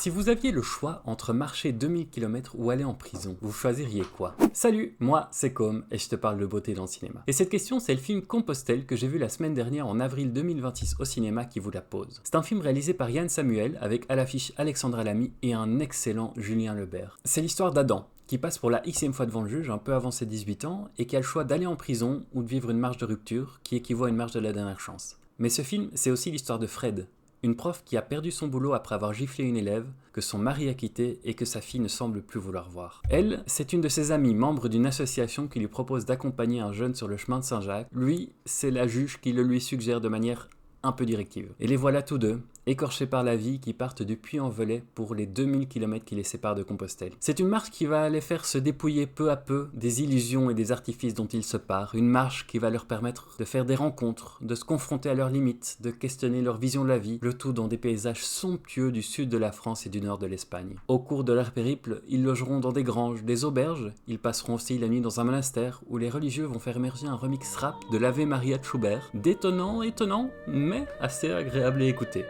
Si vous aviez le choix entre marcher 2000 km ou aller en prison, vous choisiriez quoi? Salut, moi c'est Com et je te parle de beauté dans le cinéma. Et cette question, c'est le film Compostelle que j'ai vu la semaine dernière en avril 2026 au cinéma qui vous la pose. C'est un film réalisé par Yann Samuel avec à l'affiche Alexandra Lamy et un excellent Julien Lebert. C'est l'histoire d'Adam, qui passe pour la xème fois devant le juge un peu avant ses 18 ans et qui a le choix d'aller en prison ou de vivre une marche de rupture qui équivaut à une marche de la dernière chance. Mais ce film, c'est aussi l'histoire de Fred, une prof qui a perdu son boulot après avoir giflé une élève, que son mari a quitté et que sa fille ne semble plus vouloir voir. Elle, c'est une de ses amies, membre d'une association qui lui propose d'accompagner un jeune sur le chemin de Saint-Jacques. Lui, c'est la juge qui le lui suggère de manière un peu directive. Et les voilà tous deux, écorchés par la vie, qui partent du Puy-en-Velay pour les 2000 km qui les séparent de Compostelle. C'est une marche qui va les faire se dépouiller peu à peu des illusions et des artifices dont ils se parent, une marche qui va leur permettre de faire des rencontres, de se confronter à leurs limites, de questionner leur vision de la vie, le tout dans des paysages somptueux du sud de la France et du nord de l'Espagne. Au cours de leur périple, ils logeront dans des granges, des auberges, ils passeront aussi la nuit dans un monastère où les religieux vont faire émerger un remix rap de l'Ave Maria de Schubert, détonnant, étonnant, mais assez agréable à écouter.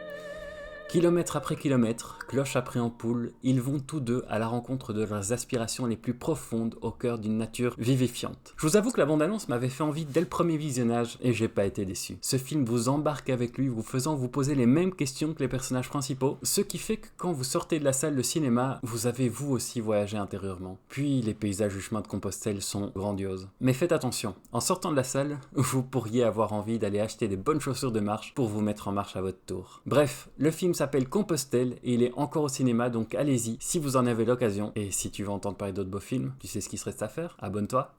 Kilomètre après kilomètre, cloche après ampoule, ils vont tous deux à la rencontre de leurs aspirations les plus profondes au cœur d'une nature vivifiante. Je vous avoue que la bande-annonce m'avait fait envie dès le premier visionnage et j'ai pas été déçu. Ce film vous embarque avec lui, vous faisant vous poser les mêmes questions que les personnages principaux, ce qui fait que quand vous sortez de la salle de cinéma, vous avez vous aussi voyagé intérieurement. Puis les paysages du chemin de Compostelle sont grandioses. Mais faites attention, en sortant de la salle, vous pourriez avoir envie d'aller acheter des bonnes chaussures de marche pour vous mettre en marche à votre tour. Bref, le film s'appelle Compostelle et il est encore au cinéma, donc allez-y si vous en avez l'occasion. Et si tu veux entendre parler d'autres beaux films, tu sais ce qu'il se reste à faire, abonne-toi.